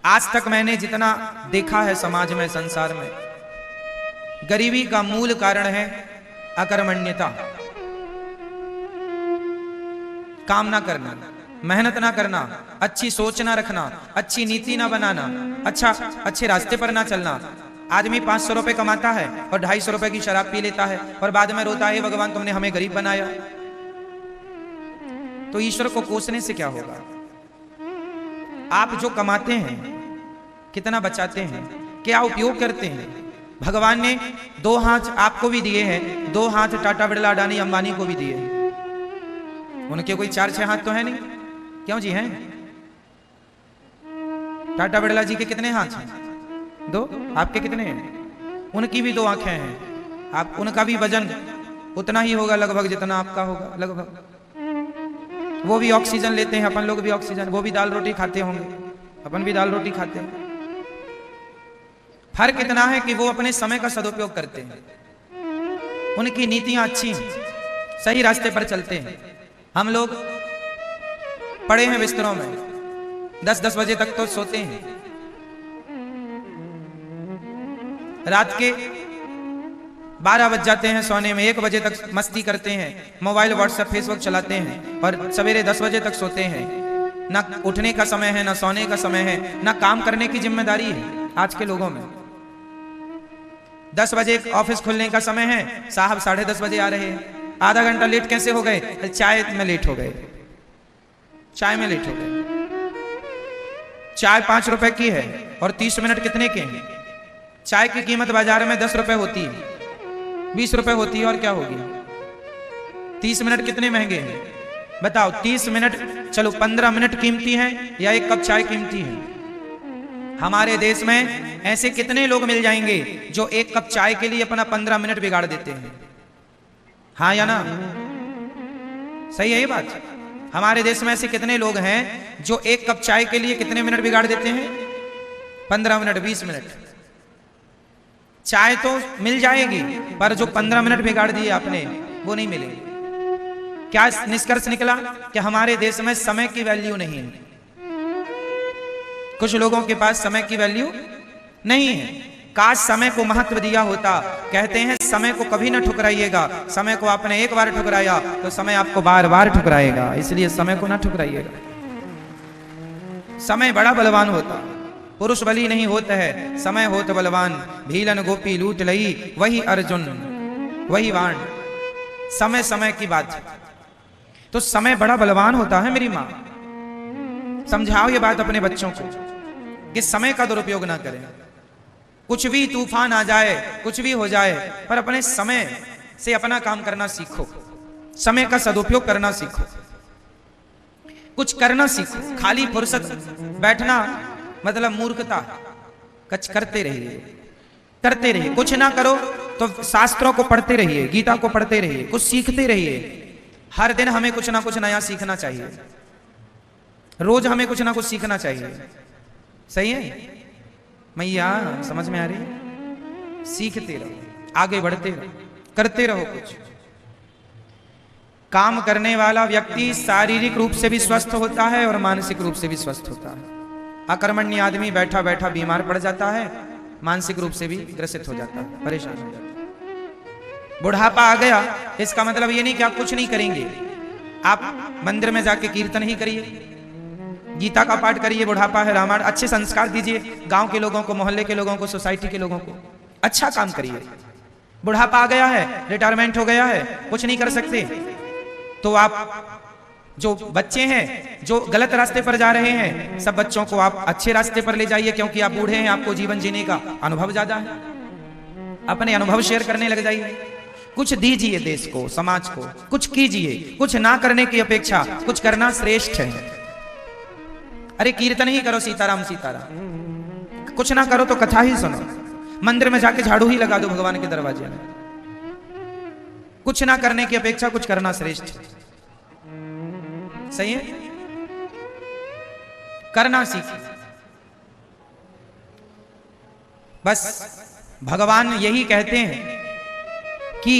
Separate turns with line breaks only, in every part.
आज तक मैंने जितना देखा है समाज में, संसार में, गरीबी का मूल कारण है अकर्मण्यता, काम ना करना, मेहनत ना करना, अच्छी सोच ना रखना, अच्छी नीति ना बनाना, अच्छे रास्ते पर ना चलना। आदमी 500 रुपए कमाता है और 250 रुपए की शराब पी लेता है और बाद में रोता है, भगवान तुमने हमें गरीब बनाया। तो ईश्वर को कोसने से क्या होगा? आप जो कमाते हैं कितना बचाते हैं, क्या उपयोग करते हैं? भगवान ने 2 हाथ आपको भी दिए हैं, 2 हाथ टाटा बिरला अडानी अंबानी को भी दिए हैं। उनके कोई 4-6 हाथ तो है नहीं, क्यों जी हैं? टाटा बिरला जी के कितने हाथ हैं? 2। आपके कितने हैं? उनकी भी 2 आंखें हैं। आप उनका भी वजन उतना ही होगा लगभग जितना आपका होगा लगभग। वो भी ऑक्सीजन लेते हैं, अपन लोग भी ऑक्सीजन। वो भी दाल रोटी खाते होंगे, अपन भी दाल रोटी खाते हैं। फर्क इतना है कि वो अपने समय का सदुपयोग करते हैं, उनकी नीतियां अच्छी हैं, सही रास्ते पर चलते हैं। हम लोग पड़े हैं बिस्तरों में, 10-10 बजे तक तो सोते हैं, रात के 12 बज जाते हैं सोने में, 1 बजे तक मस्ती करते हैं, मोबाइल व्हाट्सएप फेसबुक चलाते हैं और सवेरे 10 बजे तक सोते हैं। ना उठने का समय है, ना सोने का समय है, ना काम करने की जिम्मेदारी है आज के लोगों में। 10 बजे ऑफिस खुलने का समय है, साहब 10:30 बजे आ रहे हैं। आधा घंटा लेट कैसे हो गए? चाय में लेट हो गए, चाय में लेट हो गए। चाय 5 रुपए की है और 30 मिनट कितने के हैं? चाय की कीमत बाजार में 10 रुपए होती है, 20 रुपए होती है, और क्या होगी? 30 मिनट कितने महंगे हैं बताओ? 30 मिनट, चलो 15 मिनट कीमती है या 1 कप चाय कीमती है? हमारे देश में ऐसे कितने लोग मिल जाएंगे जो 1 कप चाय के लिए अपना 15 मिनट बिगाड़ देते हैं? हाँ या ना? सही है ये बात? हमारे देश में ऐसे कितने लोग हैं जो 1 कप चाय के लिए कितने मिनट बिगाड़ देते हैं? 15 मिनट, 20 मिनट। चाय तो मिल जाएगी पर जो 15 मिनट बिगाड़ दिए आपने वो नहीं मिलेगी। क्या निष्कर्ष निकला? कि हमारे देश में समय की वैल्यू नहीं है। कुछ लोगों के पास समय की वैल्यू नहीं है। काश समय को महत्व दिया होता। कहते हैं समय को कभी ना ठुकराइएगा, समय को आपने एक बार ठुकराया तो समय आपको बार बार ठुकराएगा, इसलिए समय को ना ठुकराइएगा। समय बड़ा बलवान होता, पुरुष बली नहीं होता है, समय होत बलवान। भीलन गोपी लूट लई, वही अर्जुन वही वाण। समय समय की बात, तो समय बड़ा बलवान होता है। मेरी माँ, समझाओ ये बात अपने बच्चों को कि समय का दुरुपयोग ना करें। कुछ भी तूफान आ जाए, कुछ भी हो जाए, पर अपने समय से अपना काम करना सीखो, समय का सदुपयोग करना सीखो, कुछ करना सीखो। खाली फुर्सत बैठना मतलब मूर्खता। कुछ करते रहिए, करते रहिए। कुछ ना करो तो शास्त्रों को पढ़ते रहिए, गीता को पढ़ते रहिए, कुछ सीखते रहिए। हर दिन हमें कुछ ना कुछ नया सीखना चाहिए, रोज हमें कुछ ना कुछ सीखना चाहिए। सही है मैया? समझ में आ रही है? सीखते रहो, आगे बढ़ते रहो, करते रहो कुछ। काम करने वाला व्यक्ति शारीरिक रूप से भी स्वस्थ होता है और मानसिक रूप से भी स्वस्थ होता है। अकर्मण्य आदमी बैठा बैठा बीमार पड़ जाता है, मानसिक रूप से भी ग्रसित हो जाता है, परेशान हो जाता है। बुढ़ापा आ गया, इसका मतलब ये नहीं कि आप कुछ नहीं करेंगे। आप मंदिर में जाके कीर्तन ही करिए, गीता का पाठ करिए, बुढ़ापा है, रामायण, अच्छे संस्कार दीजिए गांव के लोगों को, मोहल्ले के लोगों को, सोसाइटी के लोगों को। अच्छा काम करिए। बुढ़ापा आ गया है, रिटायरमेंट हो गया है, कुछ नहीं कर सकते, तो आप जो बच्चे हैं जो गलत रास्ते पर जा रहे हैं, सब बच्चों को आप अच्छे रास्ते पर ले जाइए, क्योंकि आप बूढ़े हैं, आपको जीवन जीने का अनुभव ज्यादा है। अपने अनुभव शेयर करने लग जाइए। कुछ दीजिए देश को, समाज को, कुछ कीजिए। कुछ ना करने की अपेक्षा कुछ करना श्रेष्ठ है। अरे कीर्तन ही करो, सीताराम सीताराम। कुछ ना करो तो कथा ही सुनो, मंदिर में जाके झाड़ू ही लगा दो भगवान के दरवाजे में। कुछ ना करने की अपेक्षा कुछ करना श्रेष्ठ है। सही है? करना सीखिए। बस भगवान यही कहते हैं कि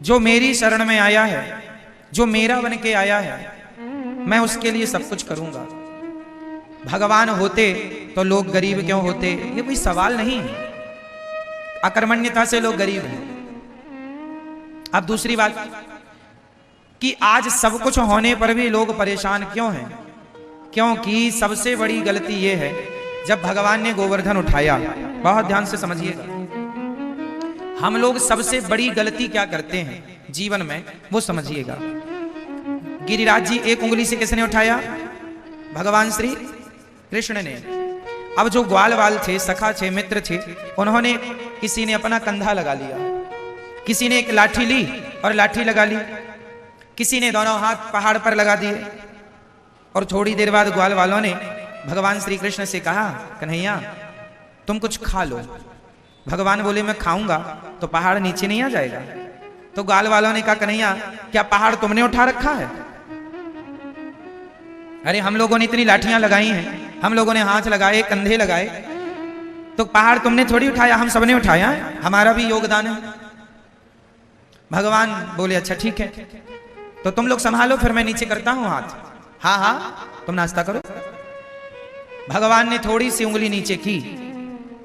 जो मेरी शरण में आया है, जो मेरा बन के आया है, मैं उसके लिए सब कुछ करूंगा। भगवान होते तो लोग गरीब क्यों होते? ये कोई सवाल नहीं है। अकर्मण्यता से लोग गरीब हैं। अब दूसरी बात कि आज सब कुछ होने पर भी लोग परेशान क्यों हैं? क्योंकि सबसे बड़ी गलती यह है, जब भगवान ने गोवर्धन उठाया, बहुत ध्यान से समझिएगा, हम लोग सबसे बड़ी गलती क्या करते हैं जीवन में, वो समझिएगा। गिरिराज जी एक उंगली से किसने उठाया? भगवान श्री कृष्ण ने। अब जो ग्वाल वाल थे, सखा थे, मित्र थे, उन्होंने, किसी ने अपना कंधा लगा लिया, किसी ने एक लाठी ली और लाठी लगा ली, किसी ने दोनों हाथ पहाड़ पर लगा दिए। और थोड़ी देर बाद ग्वाल वालों ने भगवान श्री कृष्ण से कहा, कन्हैया तुम कुछ खा लो। भगवान बोले मैं खाऊंगा तो पहाड़ नीचे नहीं आ जाएगा? तो ग्वाल वालों ने कहा, कन्हैया क्या पहाड़ तुमने उठा रखा है? अरे हम लोगों ने इतनी लाठियां लगाई हैं, हम लोगों ने हाथ लगाए, कंधे लगाए, तो पहाड़ तुमने थोड़ी उठाया, हम सबने उठाया, हमारा भी योगदान है। भगवान बोले अच्छा ठीक है, तो तुम लोग संभालो, फिर मैं नीचे करता हूं हाथ। हाँ हाँ तुम नाश्ता करो। भगवान ने थोड़ी सी उंगली नीचे की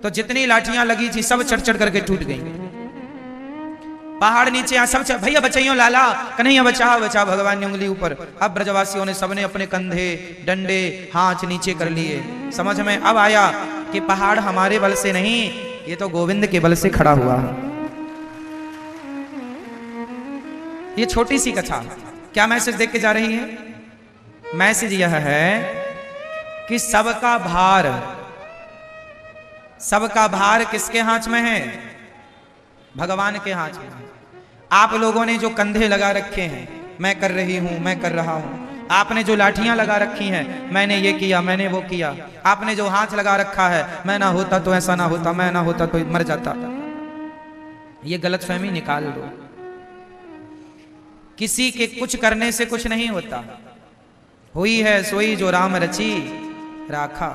तो जितनी लाठियां लगी थी सब चढ़ चढ़ करके टूट गई। पहाड़ नीचे आ, सब भैया बचाइयो लाला, कन्हैया बचा बचा। भगवान ने उंगली ऊपर। अब ब्रजवासियों ने सबने अपने कंधे, डंडे, हाथ नीचे कर लिए। समझ में अब आया कि पहाड़ हमारे बल से नहीं, ये तो गोविंद के बल से खड़ा हुआ। ये छोटी सी कथा क्या मैसेज देख के जा रही है? मैसेज यह है कि सबका भार किसके हाथ में है? भगवान के हाथ में। आप लोगों ने जो कंधे लगा रखे हैं, मैं कर रही हूं, मैं कर रहा हूं। आपने जो लाठियां लगा रखी हैं, मैंने ये किया, मैंने वो किया। आपने जो हाथ लगा रखा है, मैं ना होता तो ऐसा ना होता, मैं ना होता तो मर जाता। ये गलतफहमी निकाल दो। किसी के कुछ करने से कुछ नहीं होता। हुई है सोई जो राम रची राखा।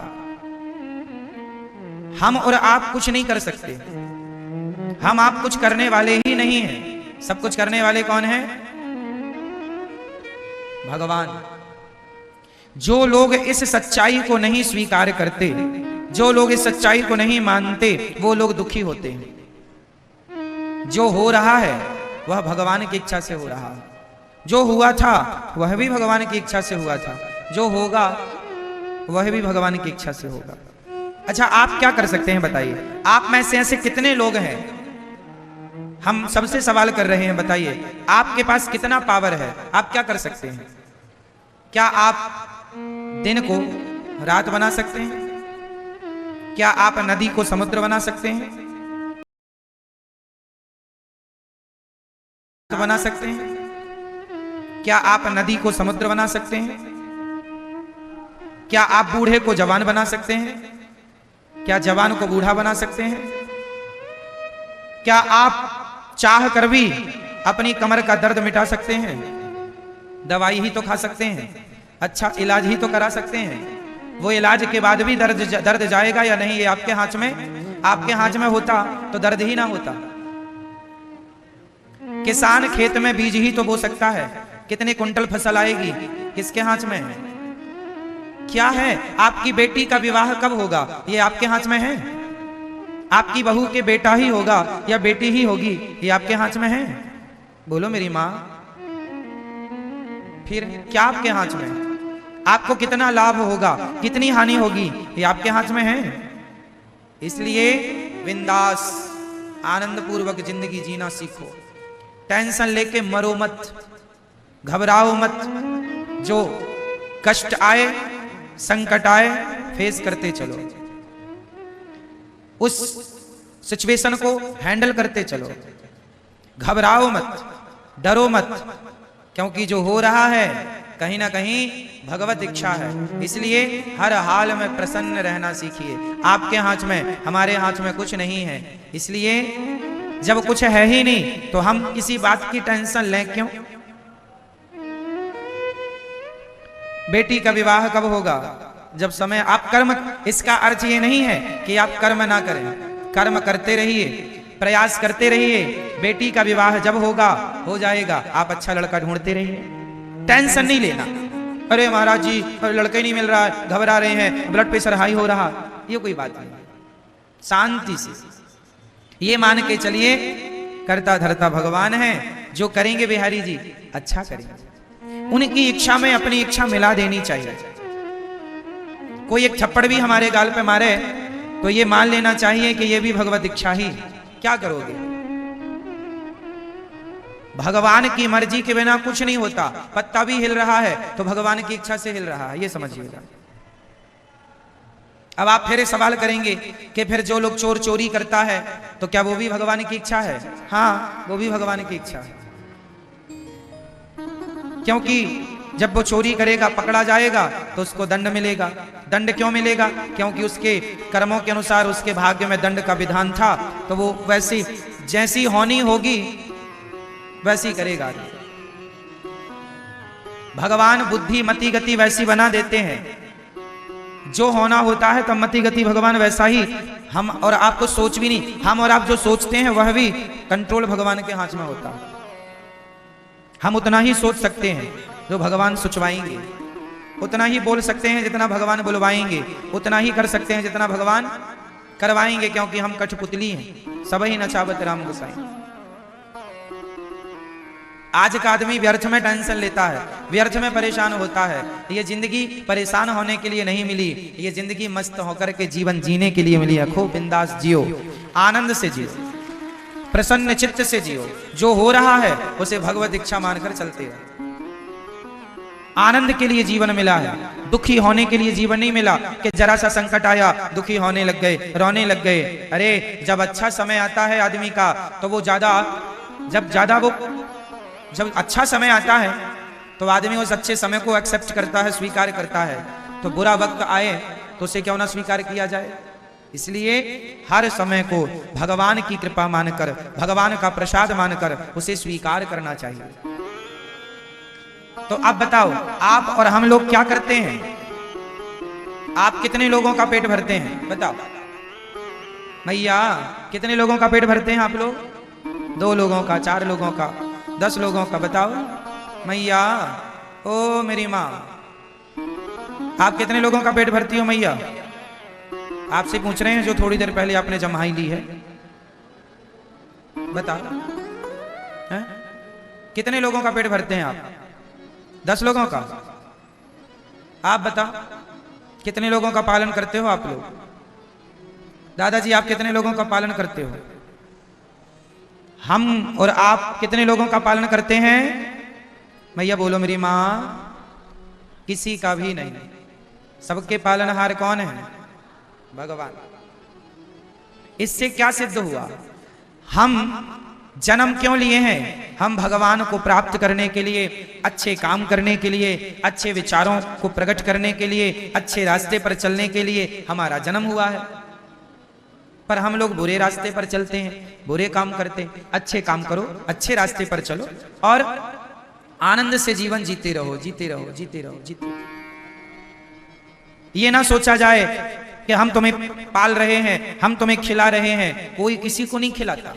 हम और आप कुछ नहीं कर सकते। हम आप कुछ करने वाले ही नहीं हैं। सब कुछ करने वाले कौन हैं? भगवान। जो लोग इस सच्चाई को नहीं स्वीकार करते, जो लोग इस सच्चाई को नहीं मानते, वो लोग दुखी होते हैं। जो हो रहा है वह भगवान की इच्छा से हो रहा है। जो हुआ था वह भी भगवान की इच्छा से हुआ था। जो होगा वह भी भगवान की इच्छा से होगा। अच्छा आप क्या कर सकते हैं बताइए? आप में से ऐसे कितने लोग हैं? हम सबसे सवाल कर रहे हैं, बताइए आपके पास कितना पावर है? आप क्या कर सकते हैं? क्या आप दिन को रात बना सकते हैं? क्या आप नदी को समुद्र बना सकते हैं? बना सकते हैं? क्या आप नदी को समुद्र बना सकते हैं? क्या आप बूढ़े को जवान बना सकते हैं? क्या जवान को बूढ़ा बना सकते हैं? क्या आप चाह कर भी अपनी कमर का दर्द मिटा सकते हैं? दवाई ही तो खा सकते हैं, अच्छा इलाज ही तो करा सकते हैं। वो इलाज के बाद भी दर्द जाएगा या नहीं, ये आपके हाथ में। आपके हाथ में होता तो दर्द ही ना होता। किसान खेत में बीज ही तो बो सकता है, कितने कुंटल फसल आएगी किसके हाथ में है? क्या है? आपकी बेटी का विवाह कब होगा, ये आपके हाथ में है। आपकी बहू के बेटा ही होगा या बेटी ही होगी, ये आपके हाथ में है। बोलो मेरी माँ। फिर क्या आपके हाथ में? आपको कितना लाभ होगा, कितनी हानि होगी, ये आपके हाथ में है। इसलिए बिंदास आनंद पूर्वक जिंदगी जीना सीखो। टेंशन लेके मरो मत, घबराओ मत। जो कष्ट आए, संकट आए, फेस करते चलो। उस सिचुएशन को हैंडल करते चलो। घबराओ मत, डरो मत, क्योंकि जो हो रहा है कहीं ना कहीं भगवत इच्छा है। इसलिए हर हाल में प्रसन्न रहना सीखिए। आपके हाथ में, हमारे हाथ में कुछ नहीं है। इसलिए जब कुछ है ही नहीं तो हम किसी बात की टेंशन लें क्यों? बेटी का विवाह कब होगा? जब समय। आप कर्म, इसका अर्थ ये नहीं है कि आप कर्म ना करें। कर्म करते रहिए, प्रयास करते रहिए। बेटी का विवाह जब होगा, हो जाएगा। आप अच्छा लड़का ढूंढते रहिए, टेंशन नहीं लेना। अरे महाराज जी लड़का ही नहीं मिल रहा है, घबरा रहे हैं, ब्लड प्रेशर हाई हो रहा, ये कोई बात नहीं। शांति से ये मान के चलिए करता धरता भगवान है, जो करेंगे बिहारी जी अच्छा करेंगे। उनकी इच्छा में अपनी इच्छा मिला देनी चाहिए। कोई एक थप्पड़ भी हमारे गाल पे मारे तो ये मान लेना चाहिए कि ये भी भगवत इच्छा ही। क्या करोगे, भगवान की मर्जी के बिना कुछ नहीं होता। पत्ता भी हिल रहा है तो भगवान की इच्छा से हिल रहा है, ये समझिएगा। अब आप फिर सवाल करेंगे कि फिर जो लोग चोर चोरी करता है तो क्या वो भी भगवान की इच्छा है? हाँ, वो भी भगवान की इच्छा है, क्योंकि जब वो चोरी करेगा पकड़ा जाएगा तो उसको दंड मिलेगा। दंड क्यों मिलेगा? क्योंकि उसके कर्मों के अनुसार उसके भाग्य में दंड का विधान था, तो वो वैसी जैसी होनी होगी वैसी करेगा। भगवान बुद्धि मति गति वैसी बना देते हैं, जो होना होता है तब मति गति भगवान वैसा ही। हम और आप तो सोच भी नहीं, हम और आप जो सोचते हैं वह भी कंट्रोल भगवान के हाथ में होता है। हम उतना ही सोच सकते हैं जो भगवान सोचवाएंगे, उतना ही बोल सकते हैं जितना भगवान बुलवाएंगे, उतना ही कर सकते हैं जितना भगवान करवाएंगे, क्योंकि हम कठपुतली हैं। सब ही नचावत राम गोसाई। आज का आदमी व्यर्थ में टेंशन लेता है, व्यर्थ में परेशान होता है। ये जिंदगी परेशान होने के लिए नहीं मिली, ये जिंदगी मस्त होकर के जीवन जीने के लिए मिली है। खूब बिंदास जियो, आनंद से जियो, प्रसन्न चित्त से जियो। जो हो रहा है उसे भगवत इच्छा मानकर चलते हो। आनंद के लिए जीवन मिला है, दुखी होने के लिए जीवन नहीं मिला कि जरा सा संकट आया दुखी होने लग गए, रोने लग गए। अरे जब अच्छा समय आता है आदमी का तो वो जब अच्छा समय आता है तो आदमी उस अच्छे समय को एक्सेप्ट करता है, स्वीकार करता है। तो बुरा वक्त आए तो उसे क्यों ना स्वीकार किया जाए। इसलिए हर समय को भगवान की कृपा मानकर, भगवान का प्रसाद मानकर उसे स्वीकार करना चाहिए। तो अब बताओ, आप और हम लोग क्या करते हैं? आप कितने लोगों का पेट भरते हैं बताओ भैया? कितने लोगों का पेट भरते हैं आप लोग? 2 लोगों का, 4 लोगों का, 10 लोगों का? बताओ मैया, ओ मेरी माँ, आप कितने लोगों का पेट भरती हो मैया? आपसे पूछ रहे हैं जो थोड़ी देर पहले आपने जमाई ली है। बताओ कितने लोगों का पेट भरते हैं आप? 10 लोगों का? आप बताओ कितने लोगों का पालन करते हो आप लोग? दादाजी आप कितने लोगों का पालन करते हो? हम और आप कितने लोगों का पालन करते हैं? भैया बोलो मेरी माँ। किसी का भी नहीं। सबके पालनहार कौन है? भगवान। इससे क्या सिद्ध हुआ? हम जन्म क्यों लिए हैं? हम भगवान को प्राप्त करने के लिए, अच्छे काम करने के लिए, अच्छे विचारों को प्रकट करने के लिए, अच्छे रास्ते पर चलने के लिए हमारा जन्म हुआ है। पर हम लोग बुरे रास्ते पर चलते हैं, बुरे काम करते हैं। अच्छे काम करो, अच्छे रास्ते पर चलो और आनंद से जीवन जीते रहो, जीते रहो, जीते रहो, जीते रहो। ये ना सोचा जाए कि हम तुम्हें पाल रहे हैं, हम तुम्हें खिला रहे हैं। कोई किसी को नहीं खिलाता।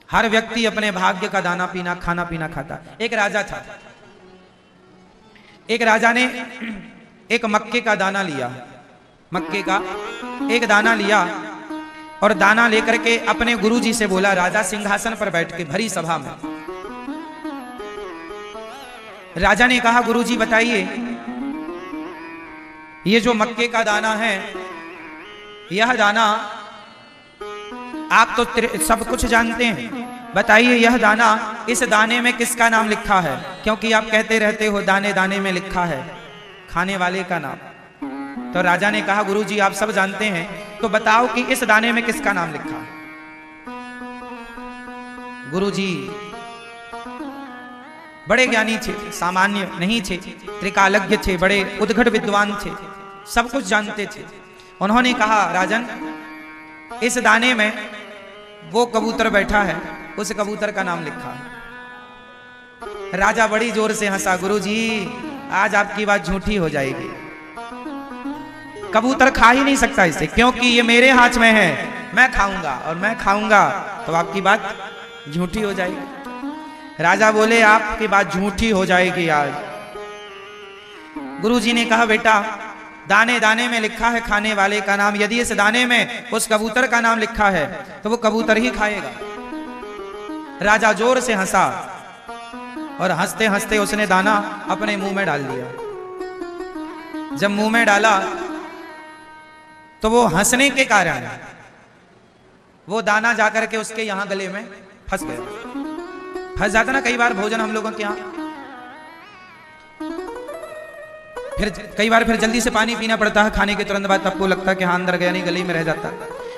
हर व्यक्ति अपने भाग्य का दाना पीना, खाना पीना खाता। एक राजा था, एक राजा ने एक मक्के का दाना लिया, मक्के का एक दाना लिया और दाना लेकर के अपने गुरुजी से बोला। राजा सिंहासन पर बैठ के भरी सभा में राजा ने कहा, गुरुजी बताइए ये जो मक्के का दाना है, यह दाना आप तो सब कुछ जानते हैं, बताइए यह दाना, इस दाने में किसका नाम लिखा है? क्योंकि आप कहते रहते हो दाने दाने में लिखा है खाने वाले का नाम। तो राजा ने कहा, गुरुजी आप सब जानते हैं, तो बताओ कि इस दाने में किसका नाम लिखा है? गुरुजी बड़े ज्ञानी थे, सामान्य नहीं थे, त्रिकालज्ञ थे, बड़े उद्घट विद्वान थे, सब कुछ जानते थे। उन्होंने कहा, राजन इस दाने में वो कबूतर बैठा है, उस कबूतर का नाम लिखा है। राजा बड़ी जोर से हंसा, गुरुजी आज आपकी बात झूठी हो जाएगी, कबूतर खा ही नहीं सकता इसे, क्योंकि ये मेरे हाथ में है, मैं खाऊंगा और मैं खाऊंगा तो आपकी बात झूठी हो जाएगी। राजा बोले, आपकी बात झूठी हो जाएगी आज। गुरुजी ने कहा बेटा दाने दाने में लिखा है खाने वाले का नाम, यदि इस दाने में उस कबूतर का नाम लिखा है तो वो कबूतर ही खाएगा। राजा जोर से हंसा और हंसते हंसते उसने दाना अपने मुंह में डाल दिया। जब मुंह में डाला तो वो हंसने के कारण वो दाना जाकर के उसके यहां गले में फंस गया। फंस जाता ना कई बार भोजन हम लोगों के यहां, फिर कई बार फिर जल्दी से पानी पीना पड़ता है खाने के तुरंत बाद, तब को लगता है कि हाँ अंदर गया नहीं, गले में रह जाता।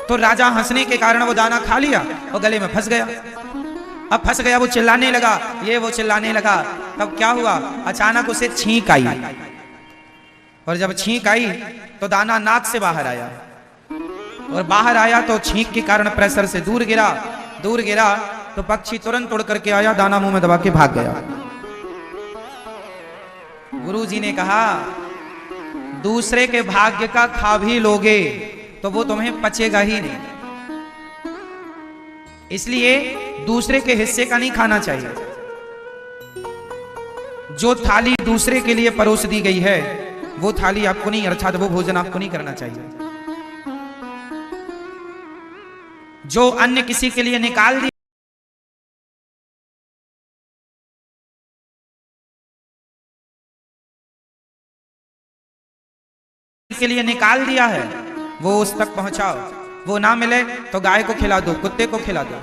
तो राजा हंसने के कारण वो दाना खा लिया और गले में फंस गया। अब फंस गया, वो चिल्लाने लगा, वो चिल्लाने लगा। तब क्या हुआ, अचानक उसे छींक आई, और जब छींक आई तो दाना नाक से बाहर आया, और बाहर आया तो छींक के कारण प्रेशर से दूर गिरा तो पक्षी तुरंत उड़ करके आया, दाना मुंह में दबा के भाग गया। गुरुजी ने कहा दूसरे के भाग्य का खा भी लोगे तो वो तुम्हें पचेगा ही नहीं, इसलिए दूसरे के हिस्से का नहीं खाना चाहिए। जो थाली दूसरे के लिए परोस दी गई है वो थाली आपको नहीं, अर्थात वो भोजन आपको नहीं करना चाहिए। जो अन्न किसी के लिए निकाल दिया के लिए निकाल दिया है वो उस तक पहुंचाओ, वो ना मिले तो गाय को खिला दो, कुत्ते को खिला दो,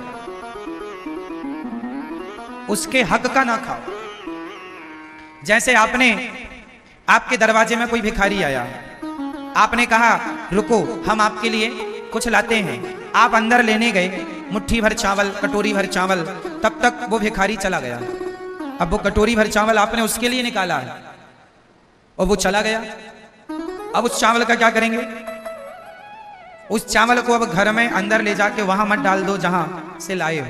उसके हक का ना खाओ। जैसे आपके दरवाजे में कोई भिखारी आया, आपने कहा रुको हम आपके लिए कुछ लाते हैं, आप अंदर लेने गए मुट्ठी भर चावल, कटोरी भर चावल, तब तक वो भिखारी चला गया। अब वो कटोरी भर चावल आपने उसके लिए निकाला है और वो चला गया। अब उस चावल का क्या करेंगे, उस चावल को अब घर में अंदर ले जाके वहां मत डाल दो जहां से लाए हो।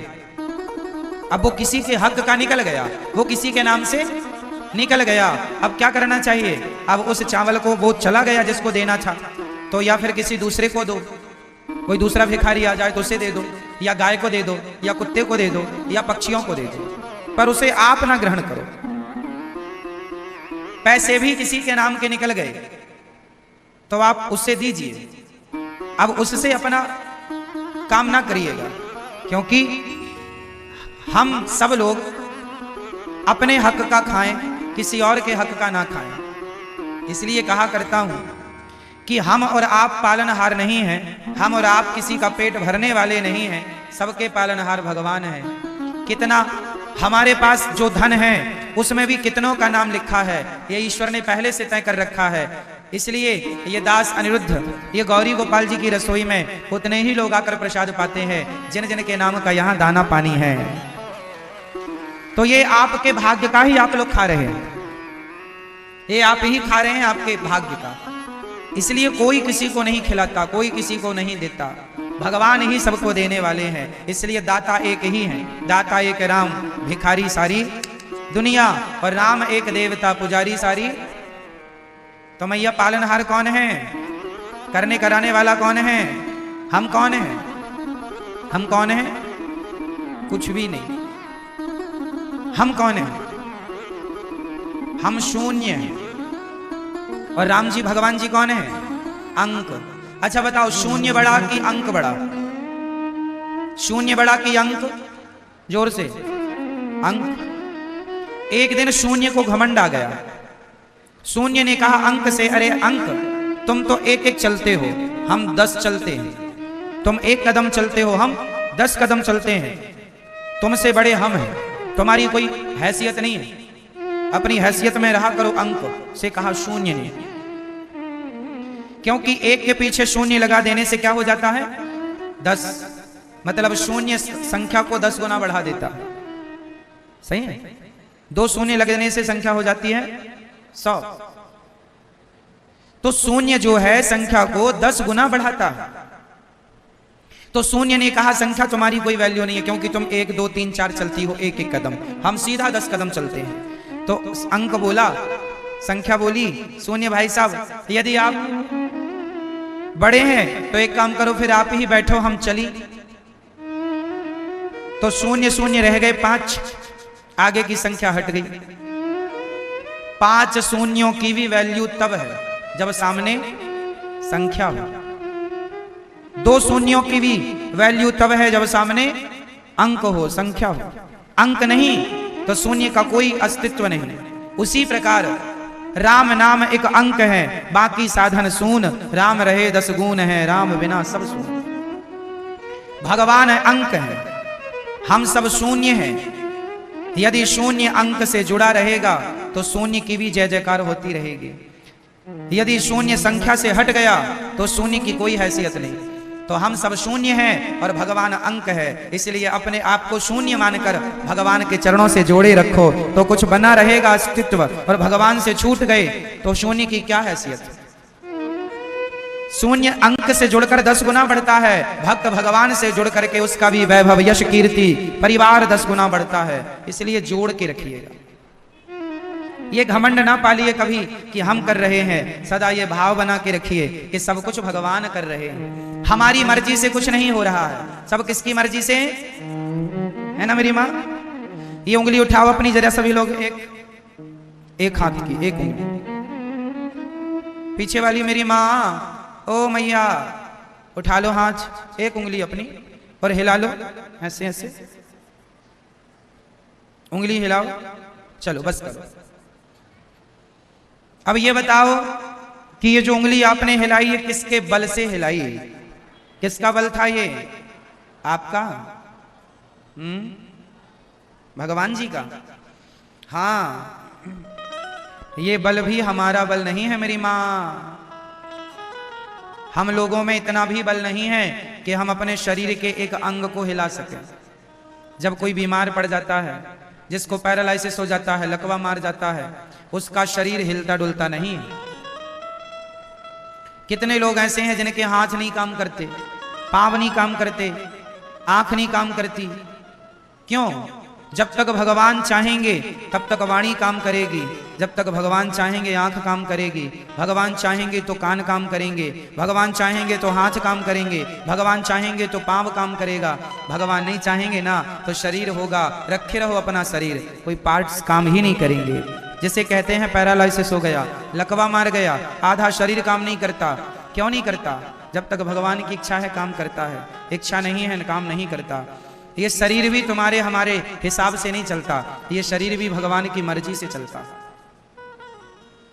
अब वो किसी के हक का निकल गया, वो किसी के नाम से निकल गया। अब क्या करना चाहिए, अब उस चावल को वो चला गया जिसको देना था, तो या फिर किसी दूसरे को दो, कोई दूसरा भिखारी आ जाए तो उसे दे दो, या गाय को दे दो, या कुत्ते को दे दो, या पक्षियों को दे दो, पर उसे आप ना ग्रहण करो। पैसे भी किसी के नाम के निकल गए तो आप उससे दीजिए, अब उससे अपना काम ना करिएगा, क्योंकि हम सब लोग अपने हक का खाएं, किसी और के हक का ना खाएं। इसलिए कहा करता हूं कि हम और आप पालनहार नहीं हैं, हम और आप किसी का पेट भरने वाले नहीं हैं, सबके पालनहार भगवान हैं। कितना हमारे पास जो धन है उसमें भी कितनों का नाम लिखा है, ये ईश्वर ने पहले से तय कर रखा है। इसलिए ये दास अनिरुद्ध, ये गौरी गोपाल जी की रसोई में उतने ही लोग आकर प्रसाद पाते हैं जिन जिन के नाम का यहाँ दाना पानी है। तो ये आपके भाग्य का ही आप लोग खा रहे हैं, ये आप ही खा रहे हैं आपके भाग्य का। इसलिए कोई किसी को नहीं खिलाता, कोई किसी को नहीं देता, भगवान ही सबको देने वाले हैं। इसलिए दाता एक ही है, दाता एक राम, भिखारी सारी दुनिया, और राम एक देवता, पुजारी सारी। तो मैया पालनहार कौन है, करने कराने वाला कौन है, हम कौन हैं, हम कौन हैं, कुछ भी नहीं। हम कौन हैं, हम शून्य हैं। और राम जी भगवान जी कौन है, अंक। अच्छा बताओ, शून्य बड़ा कि अंक बड़ा, शून्य बड़ा कि अंक, जोर से, अंक। एक दिन शून्य को घमंड आ गया, शून्य ने कहा अंक से, अरे अंक तुम तो एक एक चलते हो, हम 10 चलते हैं, तुम 1 कदम चलते हो, हम 10 कदम चलते हैं, तुमसे बड़े हम हैं, तुम्हारी कोई हैसियत नहीं है, अपनी हैसियत में रहा करो। अंक से कहा शून्य ने, क्योंकि 1 के पीछे शून्य लगा देने से क्या हो जाता है, 10, मतलब शून्य संख्या को 10 गुना बढ़ा देता। सही है, 2 शून्य लगने से संख्या हो जाती है 100। तो शून्य जो है संख्या को 10 गुना बढ़ाता है। तो शून्य ने कहा संख्या तुम्हारी कोई वैल्यू नहीं है, क्योंकि तुम 1 2 3 4 चलती हो 1 कदम, हम सीधा 10 कदम चलते हैं। तो अंक बोला, संख्या बोली, शून्य भाई साहब यदि आप बड़े हैं तो एक काम करो, फिर आप ही बैठो, हम चली। तो शून्य शून्य रह गए 5, आगे की संख्या हट गई। 5 शून्यों की भी वैल्यू तब है जब सामने संख्या हो। 2 शून्यों की भी वैल्यू तब है जब सामने अंक हो, संख्या हो। अंक नहीं तो शून्य का कोई अस्तित्व नहीं। उसी प्रकार राम नाम एक अंक है, बाकी साधन शून्य। राम रहे 10 गुण है, राम बिना सब शून्य। भगवान अंक है, हम सब शून्य हैं। यदि शून्य अंक से जुड़ा रहेगा तो शून्य की भी जय जयकार होती रहेगी। यदि शून्य संख्या से हट गया तो शून्य की कोई हैसियत नहीं। तो हम सब शून्य हैं और भगवान अंक है, इसलिए अपने आप को शून्य मानकर भगवान के चरणों से जोड़े रखो तो कुछ बना रहेगा अस्तित्व। और भगवान से छूट गए तो शून्य की क्या हैसियत। शून्य अंक से जुड़कर 10 गुना बढ़ता है। भक्त भगवान से जुड़ करके उसका भी वैभव, यश, कीर्ति, परिवार 10 गुना बढ़ता है। इसलिए जोड़ के रखिएगा। ये घमंड ना पालिए कभी कि हम कर रहे हैं। सदा ये भाव बना के रखिए कि सब कुछ भगवान कर रहे हैं। हमारी मर्जी से कुछ नहीं हो रहा है, सब किसकी मर्जी से है ना मेरी माँ। ये उंगली उठाओ अपनी जरा सभी लोग, एक हाथ की एक उंगली। पीछे वाली मेरी माँ, ओ मैया उठा लो हाथ, एक उंगली अपनी और हिला लो ऐसे ऐसे। उंगली हिलाओ, चलो बस करो। अब ये बताओ कि ये जो उंगली आपने हिलाई है किसके बल से हिलाई? किसका बल था ये? आपका? भगवान जी का? हाँ, ये बल भी हमारा बल नहीं है मेरी माँ। हम लोगों में इतना भी बल नहीं है कि हम अपने शरीर के एक अंग को हिला सकें। जब कोई बीमार पड़ जाता है, जिसको पैरालाइसिस हो जाता है, लकवा मार जाता है, उसका शरीर हिलता डुलता नहीं है। कितने लोग ऐसे हैं जिनके हाथ नहीं काम करते, पांव नहीं काम करते, आंख नहीं काम करती। क्यों? जब तक भगवान चाहेंगे तब तक वाणी काम करेगी, जब तक भगवान चाहेंगे आंख काम करेगी, भगवान चाहेंगे तो कान काम करेंगे, भगवान चाहेंगे तो हाथ काम करेंगे, भगवान चाहेंगे तो पांव काम करेगा। भगवान नहीं चाहेंगे ना तो शरीर होगा, रखे रहो अपना शरीर, कोई पार्ट्स काम ही नहीं करेंगे। जिसे कहते हैं पैरालाइसिस हो गया, लकवा मार गया, आधा शरीर काम नहीं करता। क्यों नहीं करता? जब तक भगवान की इच्छा है काम करता है, इच्छा नहीं है काम नहीं करता। ये शरीर भी तुम्हारे हमारे हिसाब से नहीं चलता, ये शरीर भी भगवान की मर्जी से चलता।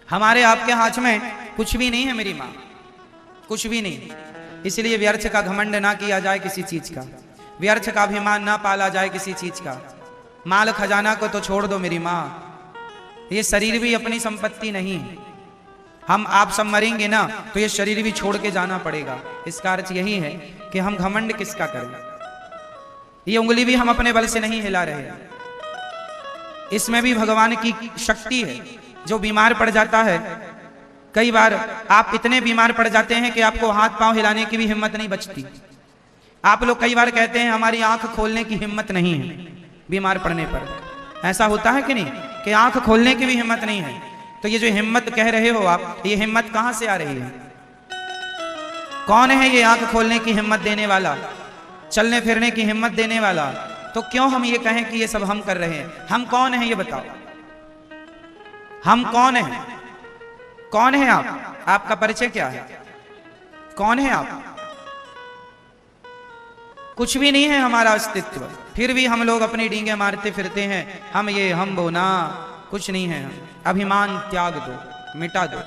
हमारे आपके हाथ में कुछ भी नहीं है मेरी माँ, कुछ भी नहीं। इसलिए व्यर्थ का घमंड ना किया जाए किसी चीज का, व्यर्थ का अभिमान ना पाला जाए किसी चीज का। माल खजाना को तो छोड़ दो मेरी माँ, ये शरीर भी अपनी संपत्ति नहीं है। हम आप सब मरेंगे ना तो ये शरीर भी छोड़ के जाना पड़ेगा। इसका अर्थ यही है कि हम घमंड किसका करें। ये उंगली भी हम अपने बल से नहीं हिला रहे हैं, इसमें भी भगवान की शक्ति है। जो बीमार पड़ जाता है, कई बार आप इतने बीमार पड़ जाते हैं कि आपको हाथ पांव हिलाने की भी हिम्मत नहीं बचती। आप लोग कई बार कहते हैं हमारी आंख खोलने की हिम्मत नहीं है बीमार पड़ने पर। ऐसा होता है कि नहीं कि आंख खोलने की भी हिम्मत नहीं है? तो ये जो हिम्मत कह रहे हो आप, ये हिम्मत कहां से आ रही है? कौन है ये आंख खोलने की हिम्मत देने वाला, चलने फिरने की हिम्मत देने वाला? तो क्यों हम ये कहें कि ये सब हम कर रहे हैं? हम कौन है ये बताओ, हम कौन है? कौन है आप? आपका परिचय क्या है? कौन है आप? कुछ भी नहीं है हमारा अस्तित्व, फिर भी हम लोग अपनी डींगे मारते फिरते हैं। हम ये हम वो ना, कुछ नहीं है। अभिमान त्याग दो, मिटा दो।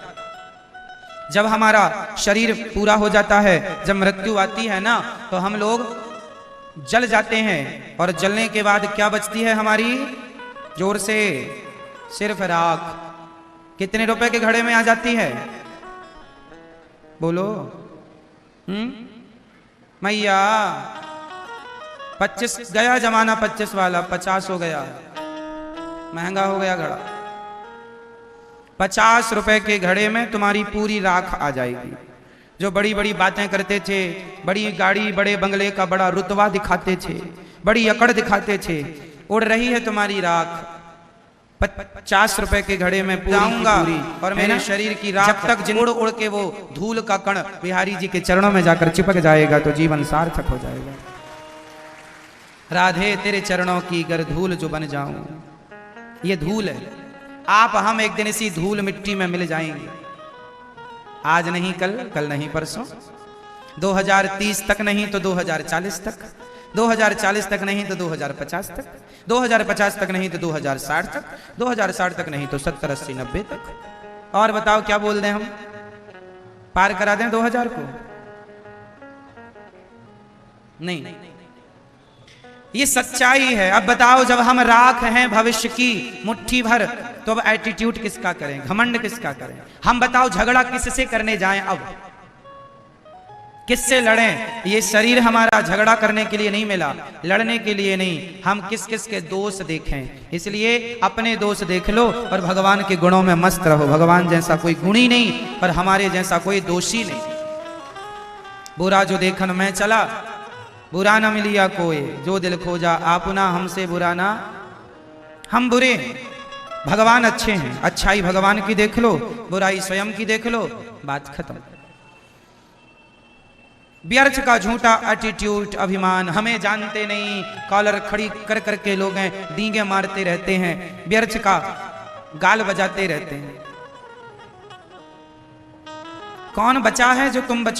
जब हमारा शरीर पूरा हो जाता है, जब मृत्यु आती है ना, तो हम लोग जल जाते हैं। और जलने के बाद क्या बचती है हमारी? जोर से, सिर्फ राख। कितने रुपए के घड़े में आ जाती है? बोलो। मैया 25 गया जमाना, 25 वाला 50 हो गया, महंगा हो गया घड़ा। 50 रुपए के घड़े में तुम्हारी पूरी राख आ जाएगी। जो बड़ी बड़ी बातें करते थे, बड़ी गाड़ी बड़े बंगले का बड़ा रुतबा दिखाते थे, बड़ी अकड़ दिखाते थे, उड़ रही है तुम्हारी राख। 50 रुपए के घड़े में जाऊंगा और मेरे शरीर की राख जब तक उड़ उड़ के वो धूल का कण बिहारी जी के चरणों में जाकर चिपक जाएगा तो जीवन सार्थक हो जाएगा। राधे तेरे चरणों की गर धूल जो बन जाऊं, ये धूल है। आप हम एक दिन इसी धूल मिट्टी में मिल जाएंगे। आज नहीं कल, कल नहीं परसों, 2030 तक नहीं तो 2040 तक, 2040 तक नहीं तो 2050 तक, 2050 तक नहीं तो 2060 तक, 2060 तक नहीं तो 70, 80, 90 तक। और बताओ क्या बोल दें हम? पार करा दें 2000 को? नहीं, ये सच्चाई है। अब बताओ, जब हम राख हैं भविष्य की मुट्ठी भर, तो अब एटीट्यूड किसका करें, घमंड किसका करें? हम बताओ झगड़ा किससे करने जाएं? अब किससे लड़ें? ये शरीर हमारा झगड़ा करने के लिए नहीं मिला, लड़ने के लिए नहीं। हम किस किस के दोष देखें? इसलिए अपने दोष देख लो और भगवान के गुणों में मस्त रहो। भगवान जैसा कोई गुणी नहीं और हमारे जैसा कोई दोषी नहीं। बुरा जो देखन मैं चला, बुरा ना मिलिया कोई, जो दिल खोजा आपना, हमसे बुरा ना। हम बुरे हैं, भगवान अच्छे हैं। अच्छाई भगवान की देख लो, बुराई स्वयं की देख लो, बात खत्म। व्यर्थ का झूठा एटीट्यूड, अभिमान, हमें जानते नहीं, कॉलर खड़ी कर करके लोग हैं डींगे मारते रहते हैं, व्यर्थ का गाल बजाते रहते हैं। कौन बचा है जो तुम बचो?